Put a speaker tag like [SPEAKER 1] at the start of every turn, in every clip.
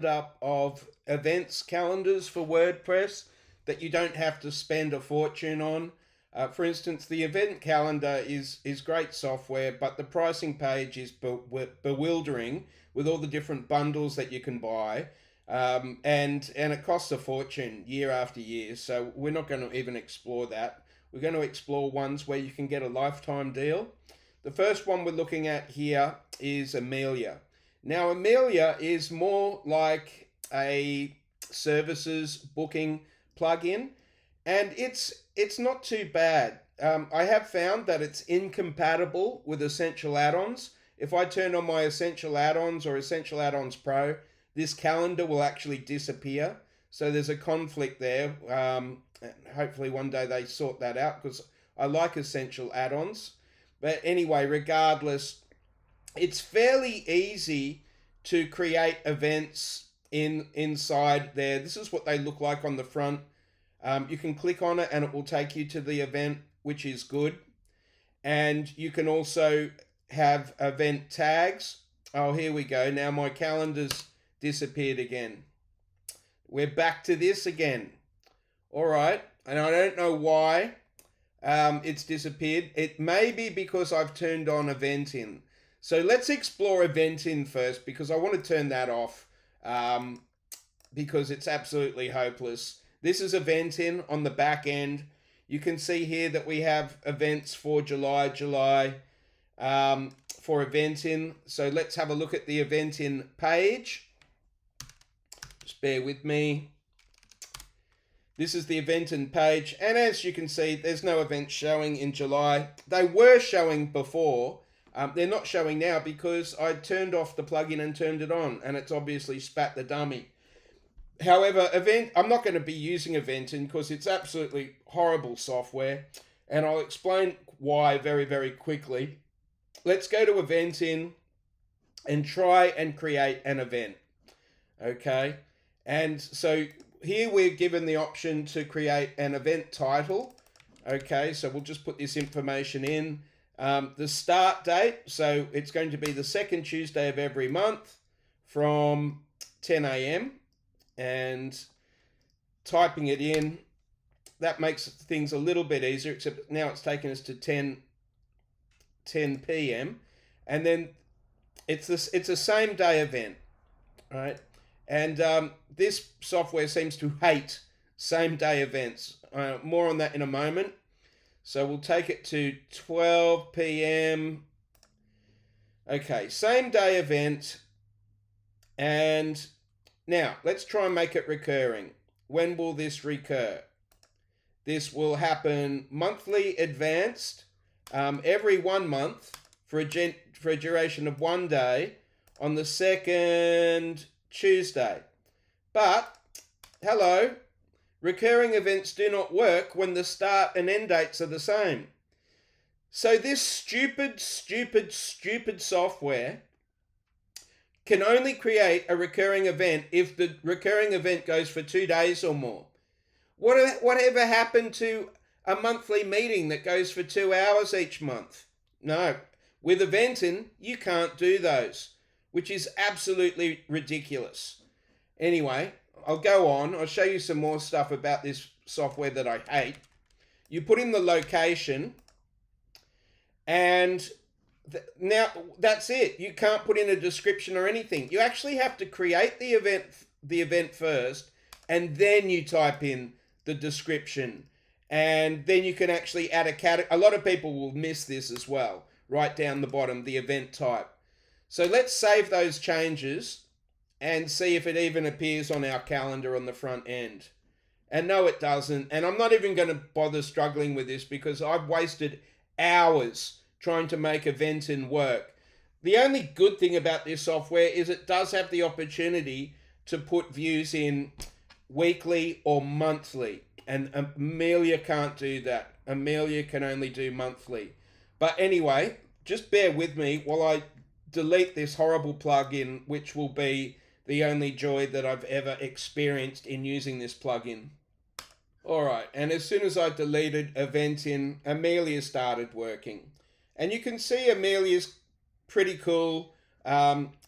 [SPEAKER 1] up of events calendars for WordPress that you don't have to spend a fortune on. For instance, the event calendar is great software, but the pricing page is bewildering with all the different bundles that you can buy. And it costs a fortune year after year. So we're not going to even explore that. We're going to explore ones where you can get a lifetime deal. The first one we're looking at here is Amelia. Now, Amelia is more like a services booking plugin, and it's not too bad. I have found that it's incompatible with Essential Add-ons. If I turn on my Essential Add-ons or Essential Add-ons Pro, this calendar will actually disappear. So there's a conflict there. Hopefully one day they sort that out because I like Essential Add-ons. But anyway, regardless, it's fairly easy to create events inside there. This is what they look like on the front. You can click on it and it will take you to the event, which is good. And you can also have event tags. Oh, here we go. Now my calendar's disappeared again. We're back to this again. All right. And I don't know why it's disappeared. It may be because I've turned on Eventin. So let's explore Eventin first because I want to turn that off because it's absolutely hopeless. This is Eventin on the back end. You can see here that we have events for July for Eventin. So let's have a look at the Eventin page. Just bear with me. This is the Eventin page, and as you can see, there's no events showing in July. They were showing before. They're not showing now because I turned off the plugin and turned it on, and it's obviously spat the dummy. However, I'm not going to be using Eventin because it's absolutely horrible software, and I'll explain why very, very quickly. Let's go to Eventin and try and create an event. Okay, and so here we're given the option to create an event title. Okay, so we'll just put this information in. The start date, so it's going to be the second Tuesday of every month from 10 a.m. and typing it in, that makes things a little bit easier, except now it's taken us to 10 p.m. and then it's a same day event, right? And this software seems to hate same day events. More on that in a moment. So we'll take it to 12 p.m. Okay, same day event. And now let's try and make it recurring. When will this recur? This will happen monthly advanced, every 1 month for a duration of 1 day on the second Tuesday. But, hello, recurring events do not work when the start and end dates are the same. So this stupid software can only create a recurring event if the recurring event goes for 2 days or more. Whatever happened to a monthly meeting that goes for 2 hours each month? No. With Eventin, you can't do those, which is absolutely ridiculous. Anyway, I'll go on. I'll show you some more stuff about this software that I hate. You put in the location, and now that's it. You can't put in a description or anything. You actually have to create the event first, and then you type in the description, and then you can actually add a category. A lot of people will miss this as well. Right down the bottom, the event type. So let's save those changes and see if it even appears on our calendar on the front end. And no, it doesn't. And I'm not even going to bother struggling with this because I've wasted hours trying to make Eventin work. The only good thing about this software is it does have the opportunity to put views in weekly or monthly. And Amelia can't do that. Amelia can only do monthly. But anyway, just bear with me while I delete this horrible plugin, which will be the only joy that I've ever experienced in using this plugin. Alright, and as soon as I deleted Eventin, Amelia started working. And you can see Amelia's pretty cool.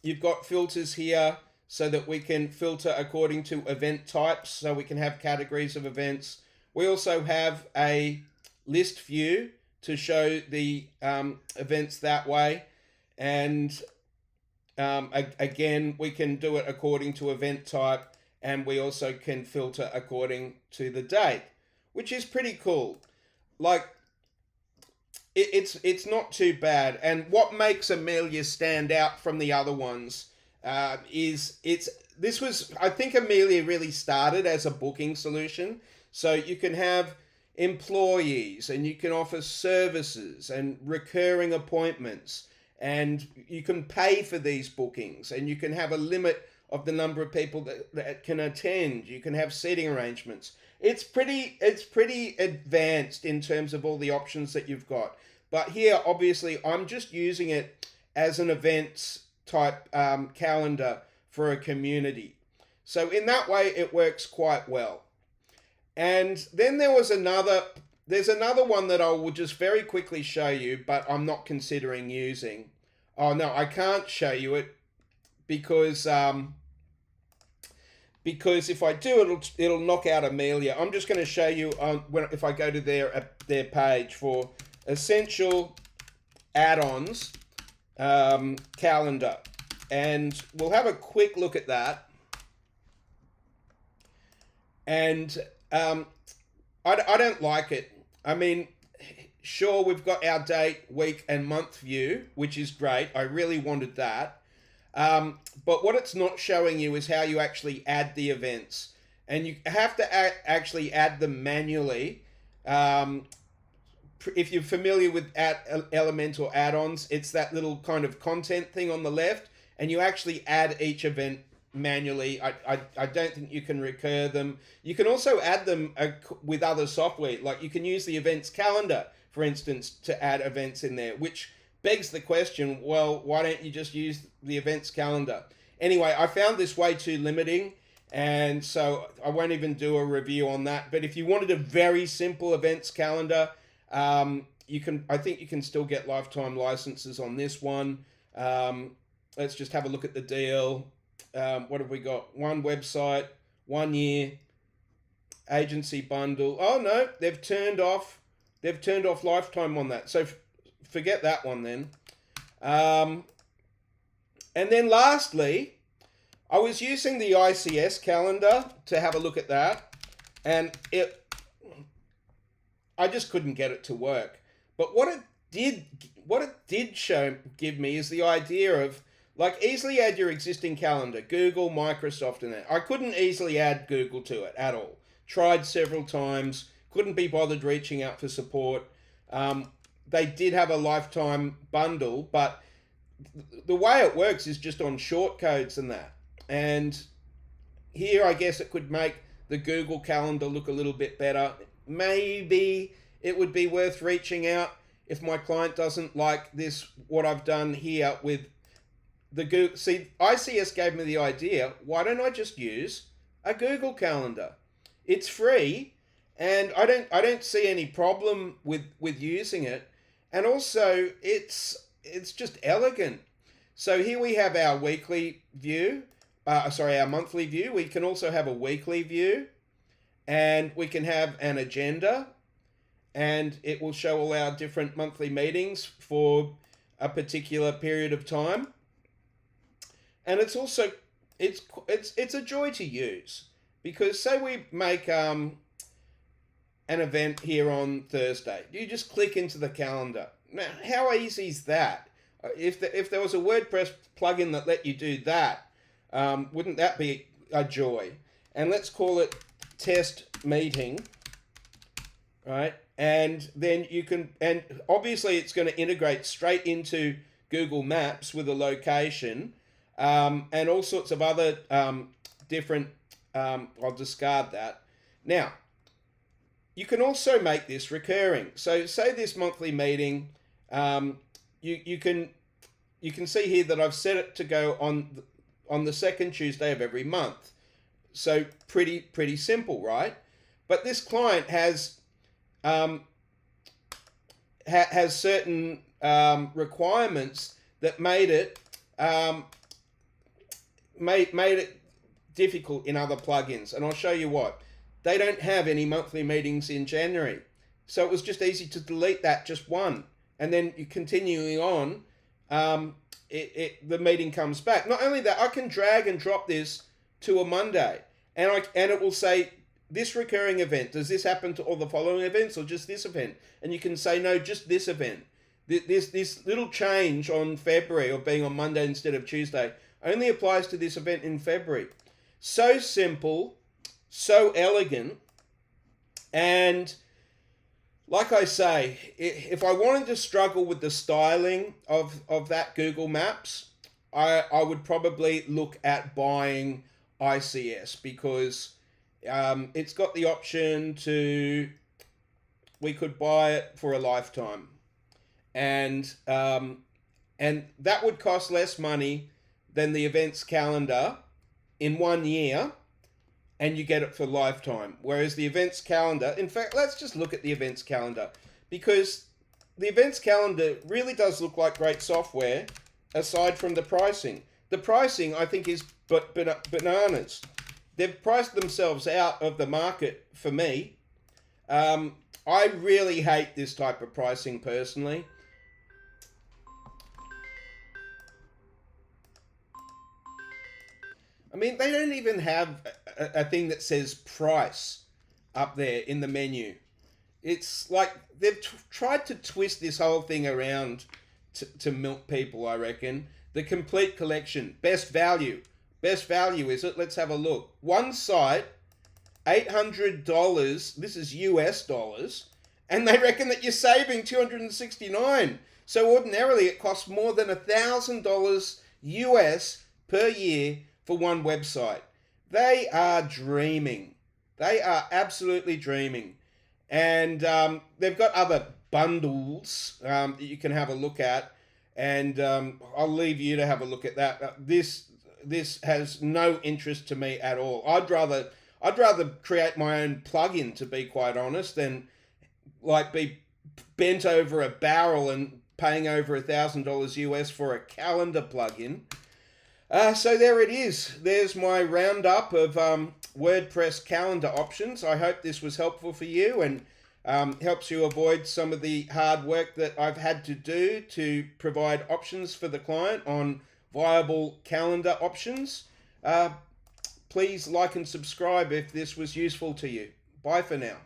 [SPEAKER 1] You've got filters here so that we can filter according to event types, so we can have categories of events. We also have a list view to show the events that way. And again, we can do it according to event type, and we also can filter according to the date, which is pretty cool. Like, it's not too bad. And what makes Amelia stand out from the other ones is this was, I think Amelia really started as a booking solution. So you can have employees, and you can offer services and recurring appointments, and you can pay for these bookings, and you can have a limit of the number of people that can attend. You can have seating arrangements. It's pretty advanced in terms of all the options that you've got. But here, obviously, I'm just using it as an events type calendar for a community. So in that way, it works quite well. And then there's another one that I will just very quickly show you, but I'm not considering using. Oh no, I can't show you it because if I do, it'll knock out Amelia. I'm just going to show you if I go to their page for essential add-ons calendar, and we'll have a quick look at that. And I don't like it. I mean, sure, we've got our date, week, and month view, which is great. I really wanted that. But what it's not showing you is how you actually add the events. And you have to actually add them manually. If you're familiar with Elementor add-ons, it's that little kind of content thing on the left, and you actually add each event manually. I don't think you can recur them. You can also add them with other software. Like, you can use the events calendar, for instance, to add events in there, which begs the question, well, why don't you just use the events calendar? Anyway, I found this way too limiting, and so I won't even do a review on that. But if you wanted a very simple events calendar, I think you can still get lifetime licenses on this one. Let's just have a look at the deal. What have we got? One website, 1 year, agency bundle. Oh no, they've turned off lifetime on that. So forget that one then. And then lastly, I was using the ICS calendar to have a look at that, and I just couldn't get it to work. But what it did give me is the idea of, like, easily add your existing calendar, Google, Microsoft, and that. I couldn't easily add Google to it at all. Tried several times, couldn't be bothered reaching out for support. They did have a lifetime bundle, but the way it works is just on shortcodes and that. And here, I guess it could make the Google Calendar look a little bit better. Maybe it would be worth reaching out if my client doesn't like this, what I've done here with the Google. See, ICS gave me the idea, why don't I just use a Google Calendar? It's free, and I don't see any problem with using it. And also, it's just elegant. So here we have our weekly view, our monthly view. We can also have a weekly view, and we can have an agenda, and it will show all our different monthly meetings for a particular period of time. And it's also, it's a joy to use, because say we make an event here on Thursday. You just click into the calendar. Now, how easy is that? If there was a WordPress plugin that let you do that, wouldn't that be a joy? And let's call it test meeting, right? And then you can, and obviously it's going to integrate straight into Google Maps with a location, and all sorts of other different, I'll discard that. Now, you can also make this recurring. So say this monthly meeting, you can see here that I've set it to go on the second Tuesday of every month. So pretty simple, right? But this client has certain requirements that made it made it difficult in other plugins, and I'll show you what. They don't have any monthly meetings in January, so it was just easy to delete that just one, and then you continuing on. The meeting comes back. Not only that, I can drag and drop this to a Monday, and it will say this recurring event. Does this happen to all the following events, or just this event? And you can say no, just this event. This little change on February, or being on Monday instead of Tuesday, only applies to this event in February. So simple, so elegant, and like I say, if I wanted to struggle with the styling of that Google Maps, I would probably look at buying ICS, because it's got the option we could buy it for a lifetime, and that would cost less money than the events calendar in 1 year, and you get it for lifetime. Whereas the events calendar, in fact, let's just look at the events calendar, because the events calendar really does look like great software, aside from the pricing. The pricing, I think, is bananas. They've priced themselves out of the market for me. I really hate this type of pricing personally. I mean, they don't even have a thing that says price up there in the menu. It's like they've tried to twist this whole thing around to milk people, I reckon. The complete collection, best value. Best value, is it? Let's have a look. One site, $800. This is US dollars. And they reckon that you're saving $269. So ordinarily it costs more than $1,000 US per year for one website. They are dreaming. They are absolutely dreaming. And they've got other bundles that you can have a look at. And I'll leave you to have a look at that. This has no interest to me at all. I'd rather create my own plugin, to be quite honest, than like be bent over a barrel and paying over $1,000 US for a calendar plugin. So there it is. There's my roundup of WordPress calendar options. I hope this was helpful for you and helps you avoid some of the hard work that I've had to do to provide options for the client on viable calendar options. Please like and subscribe if this was useful to you. Bye for now.